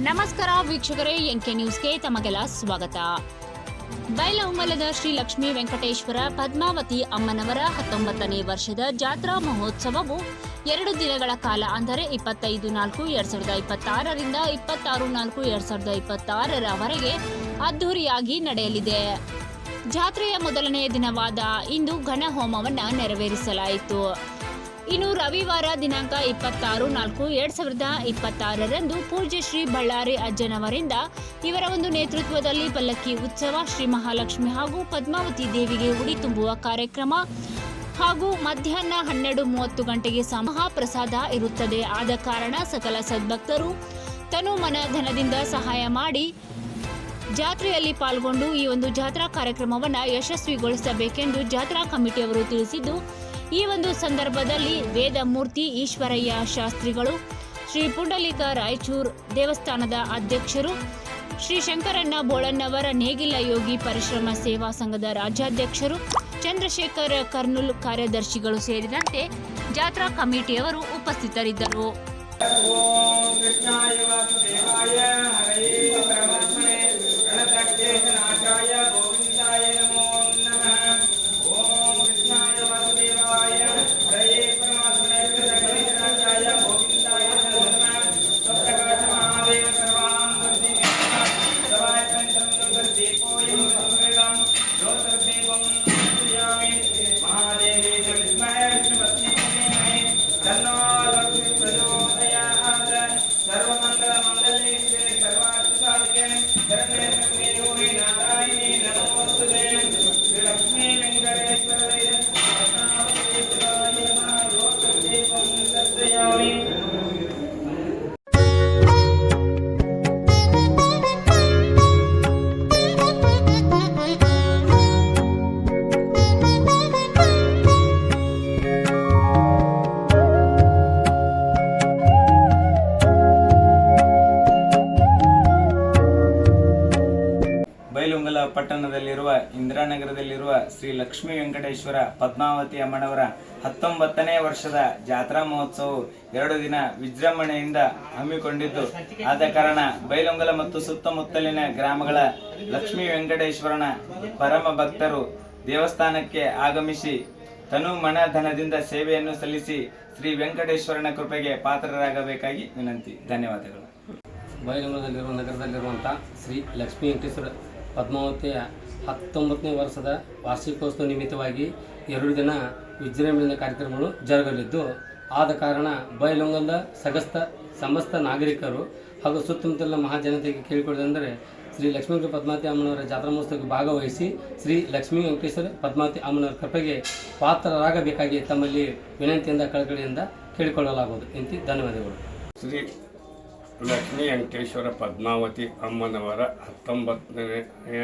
ನಮಸ್ಕಾರ ವೀಕ್ಷಕರೇ, ಎನ್ಕೆ ನ್ಯೂಸ್ಗೆ ತಮಗೆಲ್ಲ ಸ್ವಾಗತ. ಬೈಲಹೊಂಗಲದ ಶ್ರೀ ಲಕ್ಷ್ಮೀ ವೆಂಕಟೇಶ್ವರ ಪದ್ಮಾವತಿ ಅಮ್ಮನವರ 19ನೇ ವರ್ಷದ ಜಾತ್ರಾ ಮಹೋತ್ಸವವು 2 ದಿನಗಳ ಕಾಲ ಅಂದರೆ 25/4/2026 ರಿಂದ 26/4/2026 ಅದ್ದೂರಿಯಾಗಿ ನಡೆಯಲಿದೆ. ಜಾತ್ರೆಯ ಮೊದಲನೆಯ ದಿನವಾದ ಇಂದು ಘನ ಹೋಮವನ್ನು ನೆರವೇರಿಸಲಾಯಿತು. ಇನ್ನು ರವಿವಾರ ದಿನಾಂಕ 26/4/2026 ಪೂಜ್ಯ ಶ್ರೀ ಬಳ್ಳಾರಿ ಅಜ್ಜನವರಿಂದ ಇವರ ಒಂದು ನೇತೃತ್ವದಲ್ಲಿ ಪಲ್ಲಕ್ಕಿ ಉತ್ಸವ, ಶ್ರೀ ಮಹಾಲಕ್ಷ್ಮಿ ಹಾಗೂ ಪದ್ಮಾವತಿ ದೇವಿಗೆ ಉಡಿ ತುಂಬುವ ಕಾರ್ಯಕ್ರಮ ಹಾಗೂ ಮಧ್ಯಾಹ್ನ 12:30 ಗಂಟೆಗೆ ಮಹಾಪ್ರಸಾದ ಇರುತ್ತದೆ. ಆದ ಕಾರಣ ಸಕಲ ಸದ್ಭಕ್ತರು ತನು ಮನ ಧನದಿಂದ ಸಹಾಯ ಮಾಡಿ ಜಾತ್ರೆಯಲ್ಲಿ ಪಾಲ್ಗೊಂಡು ಈ ಒಂದು ಜಾತ್ರಾ ಕಾರ್ಯಕ್ರಮವನ್ನು ಯಶಸ್ವಿಗೊಳಿಸಬೇಕೆಂದು ಜಾತ್ರಾ ಕಮಿಟಿಯವರು ತಿಳಿಸಿದ್ದು, ಈ ಒಂದು ಸಂದರ್ಭದಲ್ಲಿ ವೇದಮೂರ್ತಿ ಈಶ್ವರಯ್ಯ ಶಾಸ್ತ್ರಿಗಳು, ಶ್ರೀ ಪುಂಡಲಿಕ ರಾಯಚೂರ್ ದೇವಸ್ಥಾನದ ಅಧ್ಯಕ್ಷರು, ಶ್ರೀ ಶಂಕರಣ್ಣ ಬೋಳಣ್ಣವರ ನೇಗಿಲ ಯೋಗಿ ಪರಿಶ್ರಮ ಸೇವಾ ಸಂಘದ ರಾಜ್ಯಾಧ್ಯಕ್ಷರು, ಚಂದ್ರಶೇಖರ್ ಕರ್ನೂಲ್ ಕಾರ್ಯದರ್ಶಿಗಳು ಸೇರಿದಂತೆ ಜಾತ್ರಾ ಕಮಿಟಿಯವರು ಉಪಸ್ಥಿತರಿದ್ದರು. ಬೈಲಹೊಂಗಲ ಪಟ್ಟಣದಲ್ಲಿರುವ ಇಂದಿರಾನಗರದಲ್ಲಿರುವ ಶ್ರೀ ಲಕ್ಷ್ಮೀ ವೆಂಕಟೇಶ್ವರ ಪದ್ಮಾವತಿ ಅಮ್ಮನವರ 19ನೇ ವರ್ಷದ ಜಾತ್ರಾ ಮಹೋತ್ಸವವು 2 ದಿನ ವಿಜೃಂಭಣೆಯಿಂದ ಹಮ್ಮಿಕೊಂಡಿದ್ದು, ಆದ ಕಾರಣ ಬೈಲಹೊಂಗಲ ಮತ್ತು ಸುತ್ತಮುತ್ತಲಿನ ಗ್ರಾಮಗಳ ಲಕ್ಷ್ಮೀ ವೆಂಕಟೇಶ್ವರನ ಪರಮ ಭಕ್ತರು ದೇವಸ್ಥಾನಕ್ಕೆ ಆಗಮಿಸಿ ತನು ಮನ ಧನದಿಂದ ಸೇವೆಯನ್ನು ಸಲ್ಲಿಸಿ ಶ್ರೀ ವೆಂಕಟೇಶ್ವರನ ಕೃಪೆಗೆ ಪಾತ್ರರಾಗಬೇಕಾಗಿ ವಿನಂತಿ. ಧನ್ಯವಾದಗಳು. ಬೈಲಹೊಂಗಲದಲ್ಲಿರುವ ನಗರದಲ್ಲಿರುವಂಥ ಶ್ರೀ ಲಕ್ಷ್ಮೀ ವೆಂಕಟೇಶ್ವರ ಪದ್ಮಾವತಿಯ 19ನೇ ವರ್ಷದ ವಾರ್ಷಿಕೋತ್ಸವ ನಿಮಿತ್ತವಾಗಿ 2 ದಿನ ವಿಜೃಂಭಣೆಯ ಕಾರ್ಯಕ್ರಮಗಳು ಜರುಗಲಿದ್ದು, ಆದ ಕಾರಣ ಬೈಲಹೊಂಗಲದ ಸಮಸ್ತ ನಾಗರಿಕರು ಹಾಗೂ ಸುತ್ತಮುತ್ತಲಿನ ಮಹಾಜನತೆಗೆ ಕೇಳಿಕೊಳ್ಳುವುದೆಂದರೆ ಶ್ರೀ ಲಕ್ಷ್ಮೀ ಪದ್ಮಾವತಿ ಅಮ್ಮನವರ ಜಾತ್ರಾ ಮಹೋತ್ಸವಕ್ಕೆ ಭಾಗವಹಿಸಿ ಶ್ರೀ ಲಕ್ಷ್ಮೀ ವೆಂಕಟೇಶ್ವರ ಪದ್ಮಾವತಿ ಅಮ್ಮನವರ ಕೃಪೆಗೆ ಪಾತ್ರರಾಗಬೇಕಾಗಿ ತಮ್ಮಲ್ಲಿ ವಿನಂತಿಯಿಂದ ಕಳಕಳಿಯಿಂದ ಕೇಳಿಕೊಳ್ಳಲಾಗುವುದು ಎಂತಿ ಧನ್ಯವಾದಗಳು. ಶ್ರೀ ಲಕ್ಷ್ಮೀ ವೆಂಕಟೇಶ್ವರ ಪದ್ಮಾವತಿ ಅಮ್ಮನವರ 19ನೇ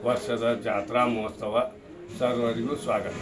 ವರ್ಷದ ಜಾತ್ರಾ ಮಹೋತ್ಸವ ಸರ್ವರಿಗೂ ಸ್ವಾಗತ.